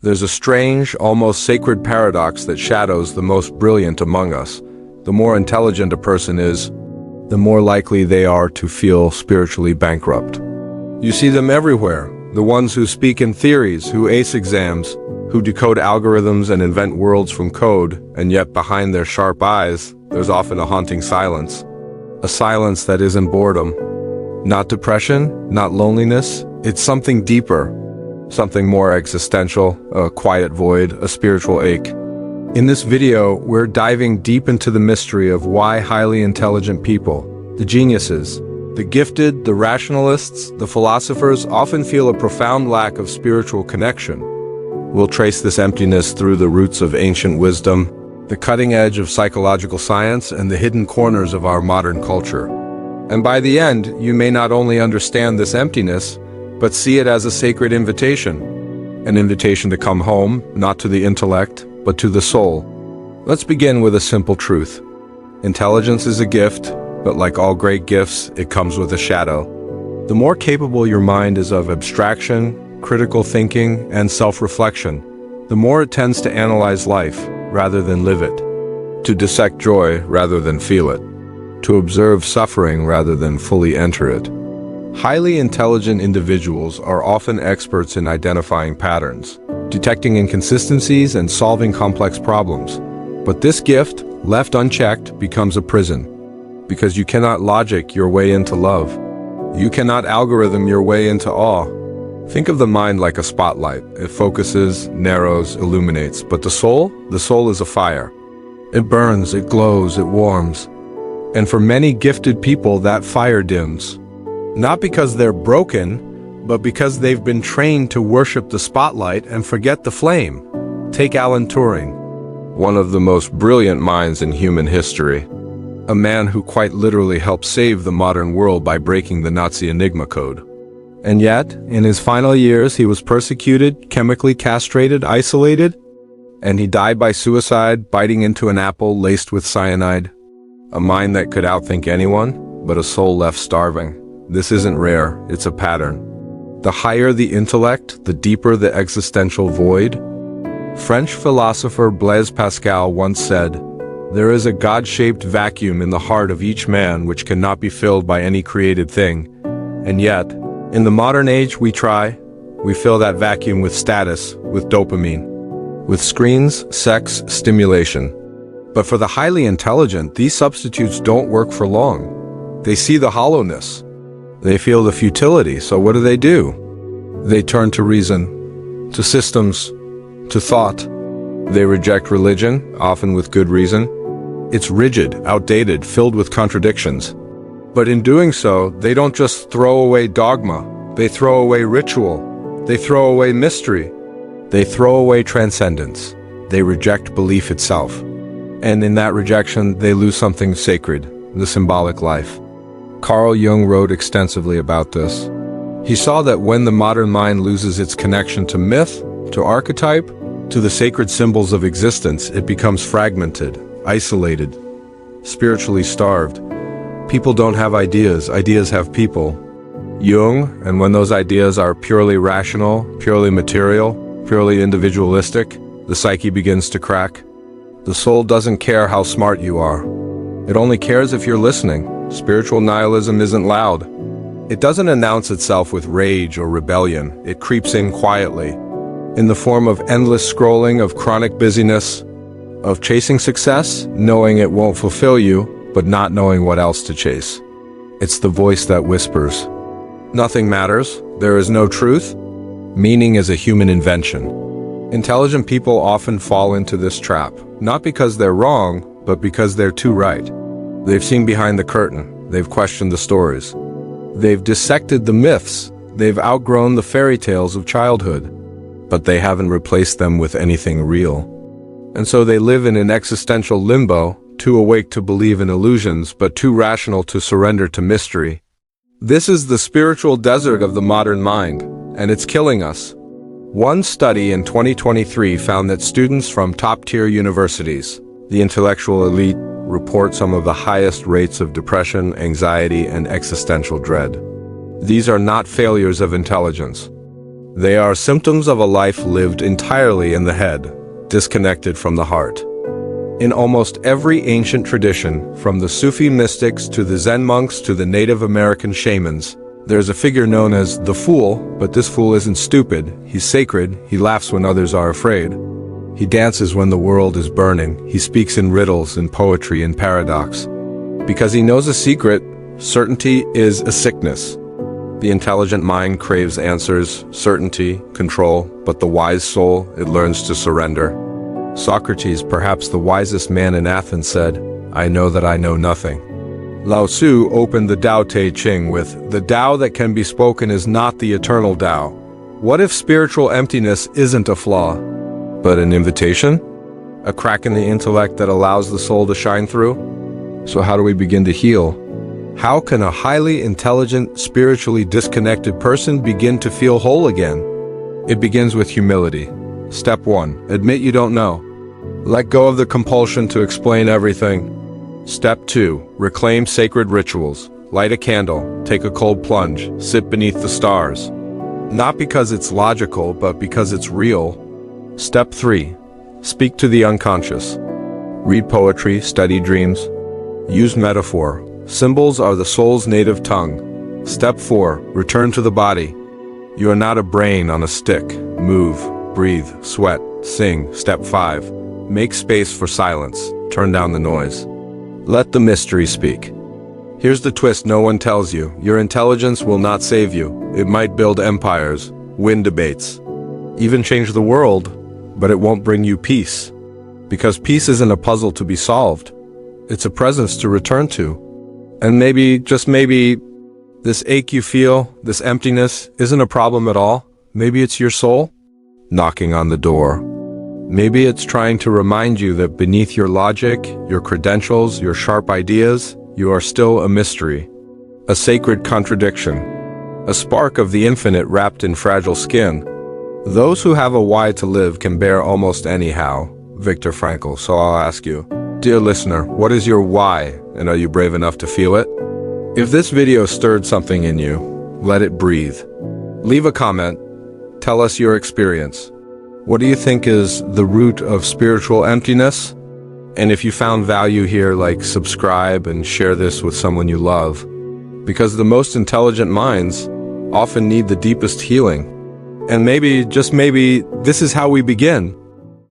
There's a strange, almost sacred paradox that shadows the most brilliant among us. The more intelligent a person is, the more likely they are to feel spiritually bankrupt. You see them everywhere. The ones who speak in theories, who ace exams, who decode algorithms and invent worlds from code, and yet behind their sharp eyes, there's often a haunting silence. A silence that isn't boredom. Not depression, not loneliness. It's something deeper, something more existential, a quiet void, a spiritual ache. In this video, we're diving deep into the mystery of why highly intelligent people, the geniuses, the gifted, the rationalists, the philosophers often feel a profound lack of spiritual connection. We'll trace this emptiness through the roots of ancient wisdom, the cutting edge of psychological science, and the hidden corners of our modern culture. And by the end, you may not only understand this emptiness, but see it as a sacred invitation. An invitation to come home, not to the intellect, but to the soul. Let's begin with a simple truth. Intelligence is a gift, but like all great gifts, it comes with a shadow. The more capable your mind is of abstraction, critical thinking, and self-reflection, the more it tends to analyze life rather than live it, to dissect joy rather than feel it, to observe suffering rather than fully enter it. Highly intelligent individuals are often experts in identifying patterns, detecting inconsistencies, and solving complex problems. But this gift, left unchecked, becomes a prison. Because you cannot logic your way into love. You cannot algorithm your way into awe. Think of the mind like a spotlight. It focuses, narrows, illuminates. But the soul is a fire. It burns, it glows, it warms. And for many gifted people, that fire dims. Not because they're broken, but because they've been trained to worship the spotlight and forget the flame. Take Alan Turing, one of the most brilliant minds in human history. A man who quite literally helped save the modern world by breaking the Nazi Enigma code. And yet, in his final years, he was persecuted, chemically castrated, isolated, and he died by suicide, biting into an apple laced with cyanide. A mind that could outthink anyone, but a soul left starving. This isn't rare, it's a pattern. The higher the intellect, the deeper the existential void. French philosopher Blaise Pascal once said, "There is a God-shaped vacuum in the heart of each man which cannot be filled by any created thing." And yet, in the modern age we fill that vacuum with status, with dopamine, with screens, sex, stimulation. But for the highly intelligent, these substitutes don't work for long. They see the hollowness. They feel the futility, so what do? They turn to reason, to systems, to thought. They reject religion, often with good reason. It's rigid, outdated, filled with contradictions. But in doing so, they don't just throw away dogma. They throw away ritual. They throw away mystery. They throw away transcendence. They reject belief itself. And in that rejection, they lose something sacred, the symbolic life. Carl Jung wrote extensively about this. He saw that when the modern mind loses its connection to myth, to archetype, to the sacred symbols of existence, it becomes fragmented, isolated, spiritually starved. People don't have ideas, ideas have people. Jung, and when those ideas are purely rational, purely material, purely individualistic, the psyche begins to crack. The soul doesn't care how smart you are. It only cares if you're listening. Spiritual nihilism isn't loud. It doesn't announce itself with rage or rebellion. It creeps in quietly, in the form of endless scrolling, of chronic busyness, of chasing success, knowing it won't fulfill you, but not knowing what else to chase. It's the voice that whispers, "Nothing matters. There is no truth. Meaning is a human invention." Intelligent people often fall into this trap, not because they're wrong, but because they're too right. They've seen behind the curtain. They've questioned the stories. They've dissected the myths. They've outgrown the fairy tales of childhood. But they haven't replaced them with anything real. And so they live in an existential limbo, too awake to believe in illusions, but too rational to surrender to mystery. This is the spiritual desert of the modern mind, and it's killing us. One study in 2023 found that students from top-tier universities, the intellectual elite, report some of the highest rates of depression, anxiety, and existential dread. These are not failures of intelligence. They are symptoms of a life lived entirely in the head, disconnected from the heart. In almost every ancient tradition, from the Sufi mystics to the Zen monks to the Native American shamans, there's a figure known as the Fool, but this fool isn't stupid, he's sacred, he laughs when others are afraid. He dances when the world is burning, he speaks in riddles, in poetry, in paradox. Because he knows a secret, certainty is a sickness. The intelligent mind craves answers, certainty, control, but the wise soul, it learns to surrender. Socrates, perhaps the wisest man in Athens, said, "I know that I know nothing." Lao Tzu opened the Tao Te Ching with, "The Tao that can be spoken is not the eternal Tao." What if spiritual emptiness isn't a flaw, but an invitation? A crack in the intellect that allows the soul to shine through? So how do we begin to heal? How can a highly intelligent, spiritually disconnected person begin to feel whole again? It begins with humility. Step 1. Admit you don't know. Let go of the compulsion to explain everything. Step 2. Reclaim sacred rituals. Light a candle, take a cold plunge, sit beneath the stars. Not because it's logical, but because it's real. Step 3. Speak to the unconscious. Read poetry, study dreams. Use metaphor. Symbols are the soul's native tongue. Step 4. Return to the body. You are not a brain on a stick. Move, breathe, sweat, sing. Step 5. Make space for silence. Turn down the noise. Let the mystery speak. Here's the twist no one tells you. Your intelligence will not save you. It might build empires, win debates, even change the world, but it won't bring you peace. Because peace isn't a puzzle to be solved. It's a presence to return to. And maybe, just maybe, this ache you feel, this emptiness, isn't a problem at all. Maybe it's your soul knocking on the door. Maybe it's trying to remind you that beneath your logic, your credentials, your sharp ideas, you are still a mystery, a sacred contradiction, a spark of the infinite wrapped in fragile skin. Those who have a why to live can bear almost anyhow, Viktor Frankl. So I'll ask you, dear listener, what is your why, and are you brave enough to feel it? If this video stirred something in you, let it breathe. Leave a comment. Tell us your experience. What do you think is the root of spiritual emptiness? And if you found value here, like, subscribe and share this with someone you love. Because the most intelligent minds often need the deepest healing. And maybe, just maybe, this is how we begin.